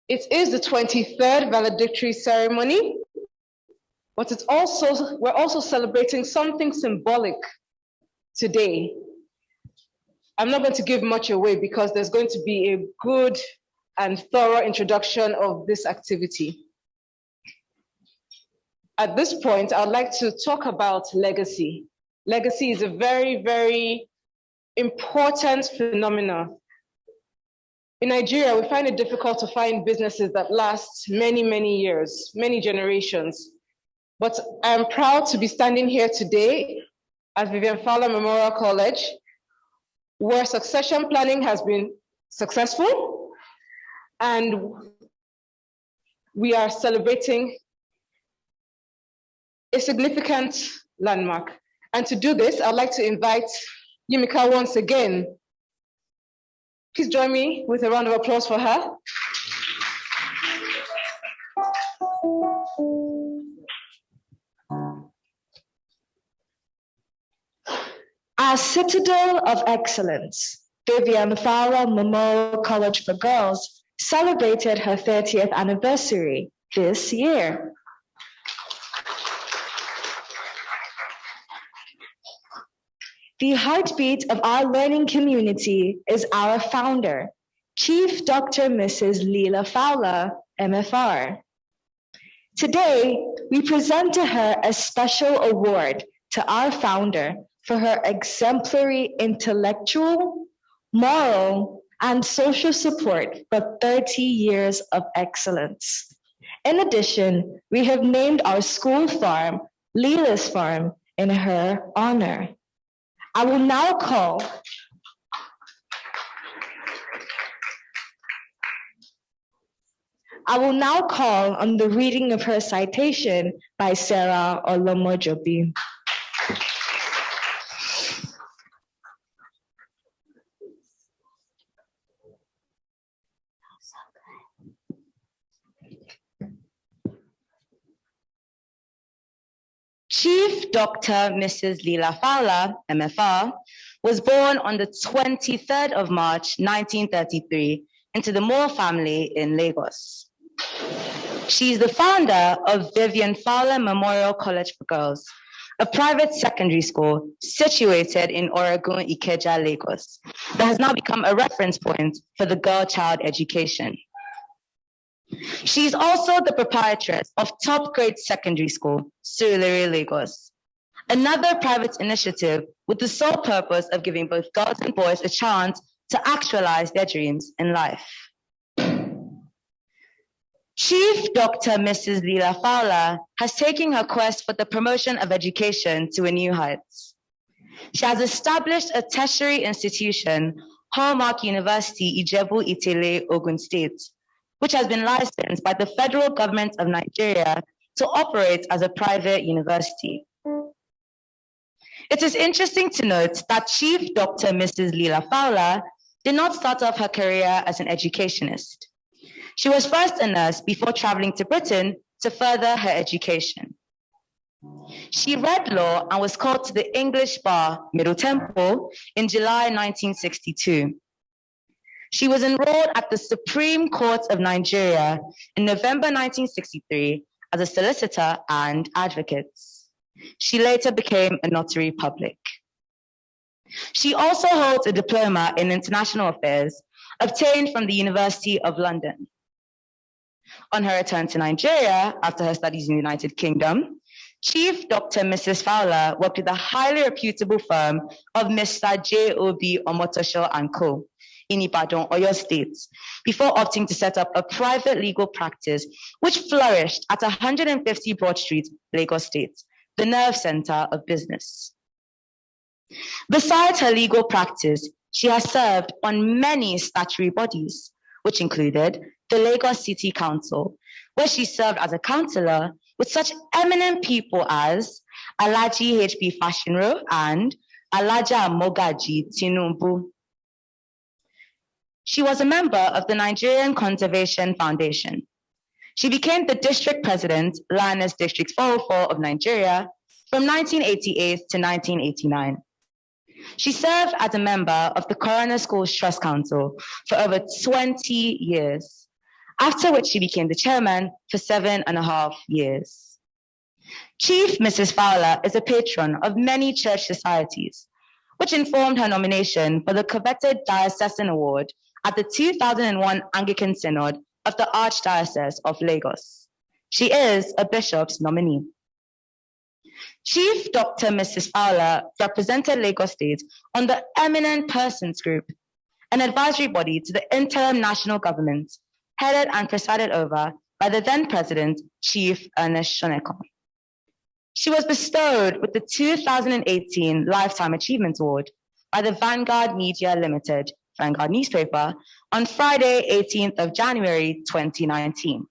It is the 23rd valedictory ceremony, but we're also celebrating something symbolic today. I'm not going to give much away because there's going to be a good and thorough introduction of this activity. At this point, I'd like to talk about legacy. Legacy is a very, very important phenomenon. In Nigeria, we find it difficult to find businesses that last many, many years, many generations. But I'm proud to be standing here today at Vivian Fowler Memorial College, where succession planning has been successful, and we are celebrating a significant landmark. And to do this, I'd like to invite Yimika once again. Please join me with a round of applause for her. Our citadel of excellence, Vivian Fowler Memorial College for Girls, celebrated her 30th anniversary this year. The heartbeat of our learning community is our founder, Chief Dr. Mrs. Leela Fowler, MFR. Today, we present to her a special award to our founder for her exemplary intellectual, moral, and social support for 30 years of excellence. In addition, we have named our school farm, Leela's Farm, in her honor. I will now call on the reading of her citation by Sarah Olomojobi. Chief Dr. Mrs. Leela Fowler, MFR, was born on the 23rd of March, 1933, into the Moore family in Lagos. She is the founder of Vivian Fowler Memorial College for Girls, a private secondary school situated in Oregon, Ikeja, Lagos, that has now become a reference point for the girl-child education. She is also the proprietress of Top Grade Secondary School, Surulere, Lagos, another private initiative with the sole purpose of giving both girls and boys a chance to actualize their dreams in life. Chief Dr. Mrs. Leela Fowler has taken her quest for the promotion of education to a new heights. She has established a tertiary institution, Hallmark University, Ijebu Itele, Ogun State, which has been licensed by the federal government of Nigeria to operate as a private university. It is interesting to note that Chief Dr. Mrs. Leela Fowler did not start off her career as an educationist. She was first a nurse before traveling to Britain to further her education. She read law and was called to the English Bar, Middle Temple, in July 1962. She was enrolled at the Supreme Court of Nigeria in November 1963 as a solicitor and advocate. She later became a notary public. She also holds a diploma in international affairs obtained from the University of London. On her return to Nigeria after her studies in the United Kingdom, Chief Dr. Mrs. Fowler worked with the highly reputable firm of Mr. J.O.B. Omotosho & Co. in Ibadan, Oyo State, before opting to set up a private legal practice which flourished at 150 Broad Street, Lagos State, the nerve center of business. Besides her legal practice, she has served on many statutory bodies, which included the Lagos City Council, where she served as a councillor with such eminent people as Alhaji H.B. Fashinro and Alhaja Mogaji Tinubu. She was a member of the Nigerian Conservation Foundation. She became the district president, Lioness District 404 of Nigeria, from 1988 to 1989. She served as a member of the Coroner Schools Trust Council for over 20 years after which she became the chairman for 7.5 years. Chief Mrs. Fowler is a patron of many church societies, which informed her nomination for the coveted Diocesan Award at the 2001 Anglican Synod of the Archdiocese of Lagos. She is a bishop's nominee. Chief Dr. Mrs. Fowler represented Lagos State on the Eminent Persons Group, an advisory body to the interim national government, headed and presided over by the then President, Chief Ernest Shonekan. She was bestowed with the 2018 Lifetime Achievement Award by the Vanguard Media Limited, Vanguard newspaper, on Friday, 18th of January, 2019.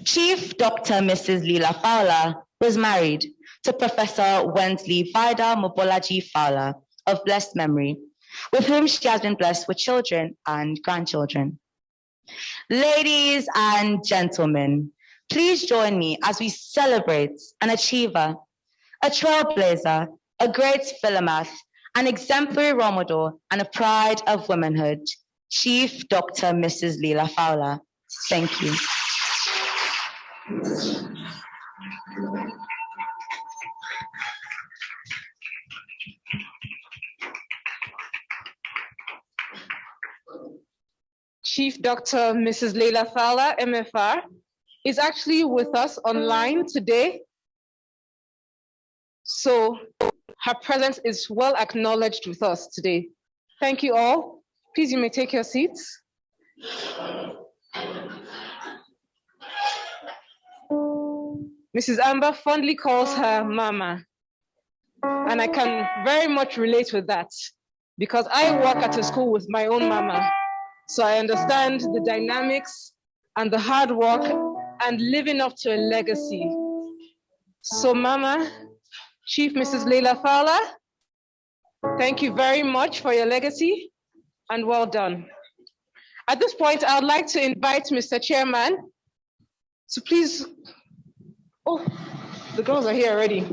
Chief Dr. Mrs. Leela Fowler was married to Professor Wensley Vida Mobolaji Fowler of blessed memory, with whom she has been blessed with children and grandchildren. Ladies and gentlemen, please join me as we celebrate an achiever, a trailblazer, a great philomath, an exemplary role model, and a pride of womanhood, Chief Dr. Mrs. Leela Fowler. Thank you. Chief Dr. Mrs. Leela Fowler, MFR, is actually with us online today. So her presence is well acknowledged with us today. Thank you all. Please, you may take your seats. Mrs. Amber fondly calls her Mama, and I can very much relate with that because I work at a school with my own Mama. So I understand the dynamics and the hard work and living up to a legacy. So Mama, Chief Mrs. Leela Fowler, thank you very much for your legacy and well done. At this point, I would like to invite Mr. Chairman to please, oh, the girls are here already.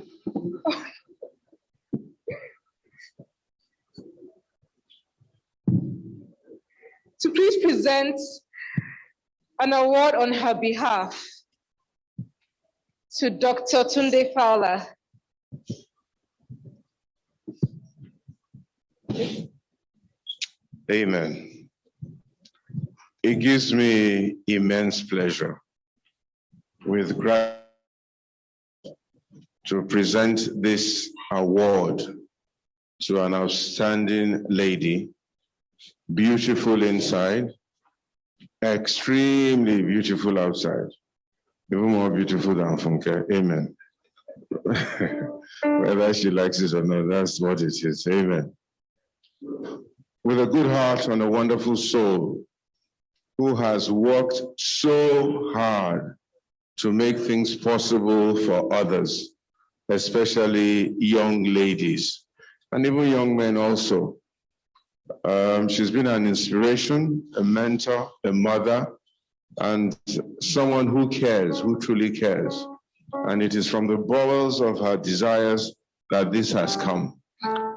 To please present an award on her behalf to Dr. Tunde Fowler. Amen. It gives me immense pleasure with gratitude to present this award to an outstanding lady, beautiful inside, extremely beautiful outside, even more beautiful than Funke. Amen. Whether she likes it or not, that's what it is. Amen. With a good heart and a wonderful soul, who has worked so hard to make things possible for others, especially young ladies, and even young men also. She's been an inspiration, a mentor, a mother, and someone who cares, who truly cares. And it is from the bowels of her desires that this has come.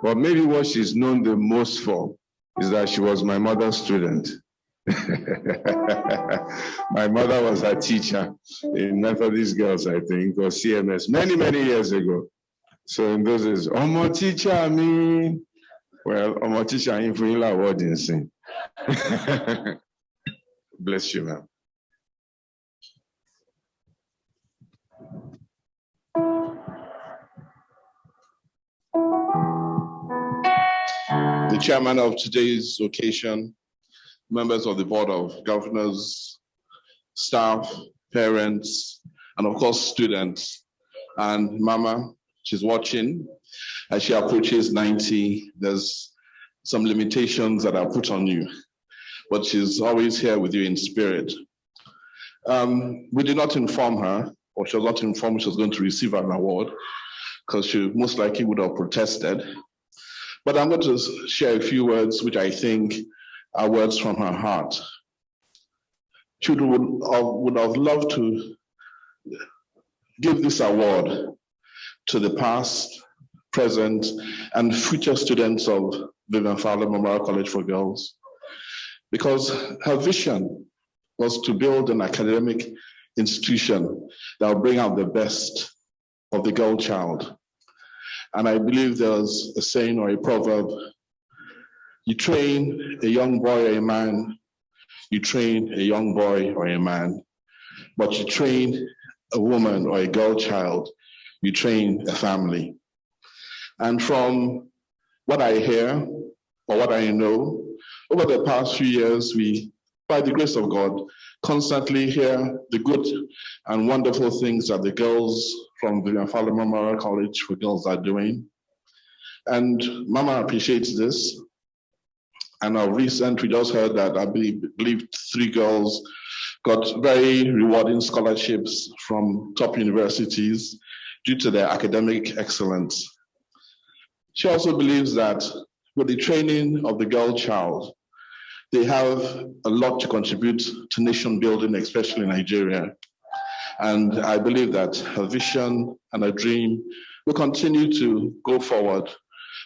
But maybe what she's known the most for is that she was my mother's student. My mother was a teacher in Methodist Girls, I think, or CMS, many, many years ago. So in those days, Omo teacher, me. Well, Omo teacher, in Fuila award in sing. Bless you, ma'am. The chairman of today's occasion, members of the Board of Governors, staff, parents, and of course, students. And Mama, she's watching. As she approaches 90, there's some limitations that are put on you, but she's always here with you in spirit. We did not inform her, or she was not informed she was going to receive an award, because she most likely would have protested. But I'm going to share a few words which I think are words from her heart. She would have loved to give this award to the past, present, and future students of Vivian Fowler Memorial College for Girls, because her vision was to build an academic institution that will bring out the best of the girl child. And I believe there's a saying or a proverb: you train a young boy or a man, you train a young boy or a man, but you train a woman or a girl child, you train a family. And from what I hear or what I know, over the past few years, we, by the grace of God, constantly hear the good and wonderful things that the girls from Vivian Fowler Memorial College for Girls are doing. And Mama appreciates this. And of recent, we just heard that I believe 3 girls got very rewarding scholarships from top universities due to their academic excellence. She also believes that with the training of the girl child, they have a lot to contribute to nation building, especially in Nigeria. And I believe that her vision and her dream will continue to go forward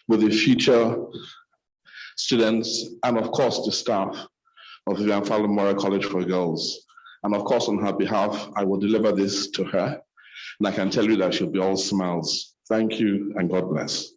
with the future students and, of course, the staff of Vivian Fowler Memorial College for Girls. And, of course, on her behalf, I will deliver this to her. And I can tell you that she'll be all smiles. Thank you, and God bless.